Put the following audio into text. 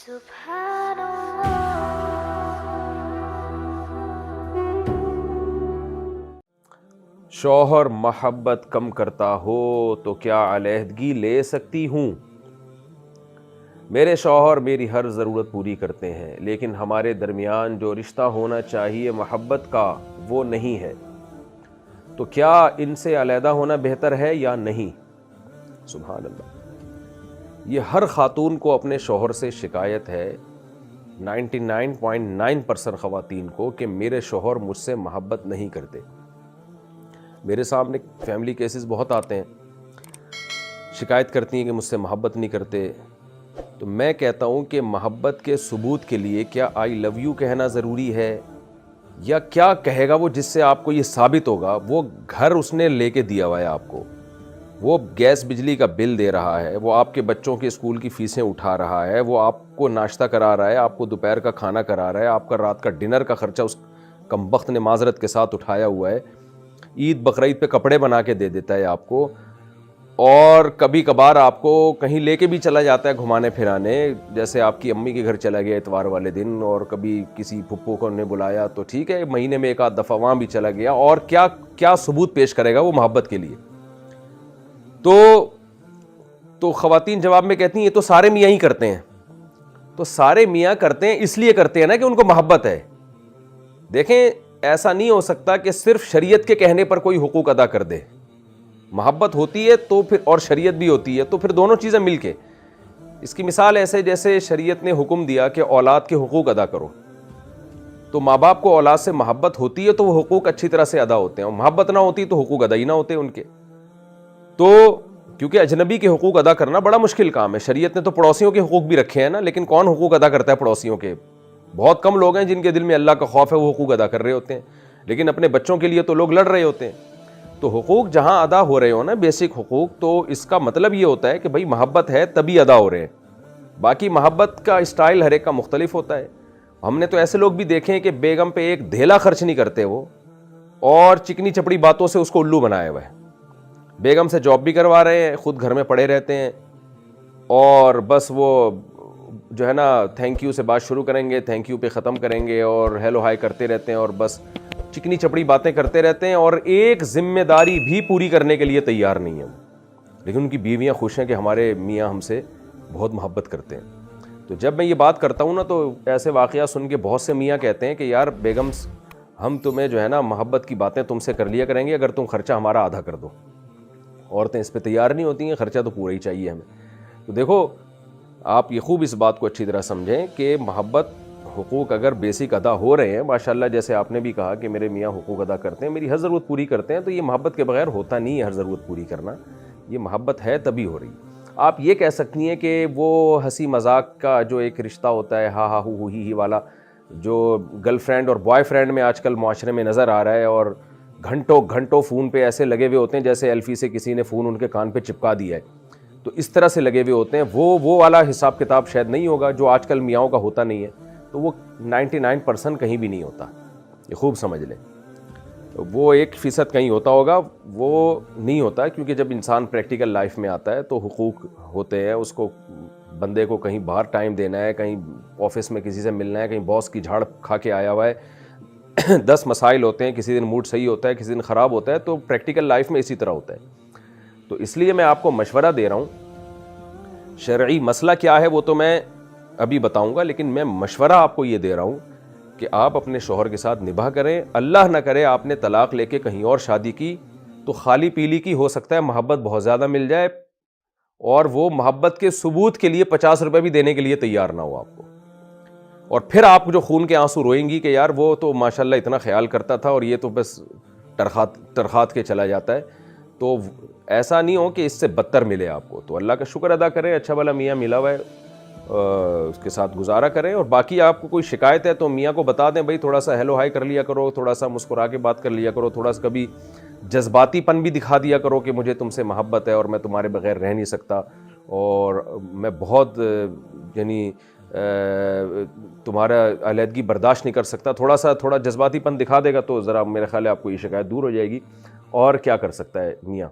سبحان اللہ۔ شوہر محبت کم کرتا ہو تو کیا علیحدگی لے سکتی ہوں؟ میرے شوہر میری ہر ضرورت پوری کرتے ہیں، لیکن ہمارے درمیان جو رشتہ ہونا چاہیے محبت کا وہ نہیں ہے، تو کیا ان سے علیحدہ ہونا بہتر ہے یا نہیں؟ سبحان اللہ۔ یہ ہر خاتون کو اپنے شوہر سے شکایت ہے، 99.9% خواتین کو، کہ میرے شوہر مجھ سے محبت نہیں کرتے۔ میرے سامنے فیملی کیسز بہت آتے ہیں، شکایت کرتی ہیں کہ مجھ سے محبت نہیں کرتے۔ تو میں کہتا ہوں کہ محبت کے ثبوت کے لیے کیا آئی لو یو کہنا ضروری ہے، یا کیا کہے گا وہ جس سے آپ کو یہ ثابت ہوگا وہ گھر اس نے لے کے دیا ہوا ہے آپ کو، وہ گیس بجلی کا بل دے رہا ہے، وہ آپ کے بچوں کے اسکول کی فیسیں اٹھا رہا ہے، وہ آپ کو ناشتہ کرا رہا ہے، آپ کو دوپہر کا کھانا کرا رہا ہے، آپ کا رات کا ڈنر کا خرچہ اس کمبخت نے معذرت کے ساتھ اٹھایا ہوا ہے، عید بقرعید پہ کپڑے بنا کے دے دیتا ہے آپ کو، اور کبھی کبھار آپ کو کہیں لے کے بھی چلا جاتا ہے گھمانے پھرانے، جیسے آپ کی امی کے گھر چلا گیا اتوار والے دن، اور کبھی کسی پھپھو کو نے بلایا تو ٹھیک ہے مہینے میں ایک آدھ دفعہ وہاں بھی چلا گیا، اور کیا ثبوت پیش کرے گا وہ محبت کے لیے؟ تو خواتین جواب میں کہتی ہیں یہ تو سارے میاں ہی کرتے ہیں۔ تو سارے میاں کرتے ہیں اس لیے کرتے ہیں نا کہ ان کو محبت ہے۔ دیکھیں، ایسا نہیں ہو سکتا کہ صرف شریعت کے کہنے پر کوئی حقوق ادا کر دے۔ محبت ہوتی ہے تو پھر، اور شریعت بھی ہوتی ہے، تو پھر دونوں چیزیں مل کے۔ اس کی مثال ایسے جیسے شریعت نے حکم دیا کہ اولاد کے حقوق ادا کرو، تو ماں باپ کو اولاد سے محبت ہوتی ہے تو وہ حقوق اچھی طرح سے ادا ہوتے ہیں، اور محبت نہ ہوتی تو حقوق ادا ہی نہ ہوتے ان کے۔ تو کیونکہ اجنبی کے حقوق ادا کرنا بڑا مشکل کام ہے، شریعت نے تو پڑوسیوں کے حقوق بھی رکھے ہیں نا، لیکن کون حقوق ادا کرتا ہے پڑوسیوں کے؟ بہت کم لوگ ہیں جن کے دل میں اللہ کا خوف ہے، وہ حقوق ادا کر رہے ہوتے ہیں، لیکن اپنے بچوں کے لیے تو لوگ لڑ رہے ہوتے ہیں۔ تو حقوق جہاں ادا ہو رہے ہو نا، بیسک حقوق، تو اس کا مطلب یہ ہوتا ہے کہ بھائی محبت ہے تبھی ادا ہو رہے ہیں۔ باقی محبت کا اسٹائل ہر ایک کا مختلف ہوتا ہے۔ ہم نے تو ایسے لوگ بھی دیکھے ہیں کہ بیگم پہ ایک دھیلا خرچ نہیں کرتے وہ، اور چکنی چپڑی باتوں سے اس کو الو بنایا ہوا ہے۔ بیگم سے جاب بھی کروا رہے ہیں، خود گھر میں پڑے رہتے ہیں، اور بس وہ جو ہے نا تھینک یو سے بات شروع کریں گے، تھینک یو پہ ختم کریں گے، اور ہیلو ہائی کرتے رہتے ہیں، اور بس چکنی چپڑی باتیں کرتے رہتے ہیں، اور ایک ذمہ داری بھی پوری کرنے کے لیے تیار نہیں ہیں۔ لیکن ان کی بیویاں خوش ہیں کہ ہمارے میاں ہم سے بہت محبت کرتے ہیں۔ تو جب میں یہ بات کرتا ہوں نا، تو ایسے واقعہ سن کے بہت سے میاں کہتے ہیں کہ یار بیگم، ہم تمہیں جو ہے نا محبت کی باتیں تم سے کر لیا کریں گے اگر تم خرچہ ہمارا آدھا کر دو۔ عورتیں اس پہ تیار نہیں ہوتی ہیں، خرچہ تو پورا ہی چاہیے ہمیں۔ تو دیکھو، آپ یہ خوب اس بات کو اچھی طرح سمجھیں کہ محبت، حقوق اگر بیسک ادا ہو رہے ہیں، ماشاءاللہ جیسے آپ نے بھی کہا کہ میرے میاں حقوق ادا کرتے ہیں، میری ہر ضرورت پوری کرتے ہیں، تو یہ محبت کے بغیر ہوتا نہیں ہے ہر ضرورت پوری کرنا، یہ محبت ہے تبھی ہو رہی۔ آپ یہ کہہ سکتی ہیں کہ وہ ہنسی مذاق کا جو ایک رشتہ ہوتا ہے، ہا ہا ہو ہی والا، جو گرل فرینڈ اور بوائے فرینڈ میں آج کل معاشرے میں نظر آ رہا ہے، اور گھنٹوں گھنٹوں فون پہ ایسے لگے ہوئے ہوتے ہیں جیسے ایلفی سے کسی نے فون ان کے کان پہ چپکا دیا ہے، تو اس طرح سے لگے ہوئے ہوتے ہیں، وہ والا حساب کتاب شاید نہیں ہوگا جو آج کل میاؤں کا ہوتا نہیں ہے، تو وہ 99% کہیں بھی نہیں ہوتا، یہ خوب سمجھ لیں۔ وہ 1% کہیں ہوتا ہوگا، وہ نہیں ہوتا، کیونکہ جب انسان پریکٹیکل لائف میں آتا ہے تو حقوق ہوتے ہیں، اس کو بندے کو کہیں باہر ٹائم دینا ہے، کہیں آفس میں کسی سے ملنا ہے، کہیں باس کی جھاڑ کھا کے آیا ہوا ہے، 10 مسائل ہوتے ہیں، کسی دن موڈ صحیح ہوتا ہے، کسی دن خراب ہوتا ہے، تو پریکٹیکل لائف میں اسی طرح ہوتا ہے۔ تو اس لیے میں آپ کو مشورہ دے رہا ہوں، شرعی مسئلہ کیا ہے وہ تو میں ابھی بتاؤں گا، لیکن میں مشورہ آپ کو یہ دے رہا ہوں کہ آپ اپنے شوہر کے ساتھ نباہ کریں۔ اللہ نہ کرے آپ نے طلاق لے کے کہیں اور شادی کی تو خالی پیلی کی ہو سکتا ہے محبت بہت زیادہ مل جائے، اور وہ محبت کے ثبوت کے لیے 50 روپے بھی دینے کے لیے تیار نہ ہو آپ کو، اور پھر آپ جو خون کے آنسو روئیں گی کہ یار وہ تو ماشاءاللہ اتنا خیال کرتا تھا اور یہ تو بس ترخات کے چلا جاتا ہے۔ تو ایسا نہیں ہو کہ اس سے بدتر ملے آپ کو۔ تو اللہ کا شکر ادا کریں، اچھا بھلا میاں ملا ہوا ہے، اس کے ساتھ گزارا کریں، اور باقی آپ کو کوئی شکایت ہے تو میاں کو بتا دیں، بھائی تھوڑا سا ہیلو ہائی کر لیا کرو، تھوڑا سا مسکرا کے بات کر لیا کرو، تھوڑا سا کبھی جذباتی پن بھی دکھا دیا کرو کہ مجھے تم سے محبت ہے اور میں تمہارے بغیر رہ نہیں سکتا، اور میں بہت یعنی تمہارا علیحدگی برداشت نہیں کر سکتا۔ تھوڑا جذباتی پن دکھا دے گا تو ذرا میرے خیال ہے آپ کو یہ شکایت دور ہو جائے گی۔ اور کیا کر سکتا ہے میاں؟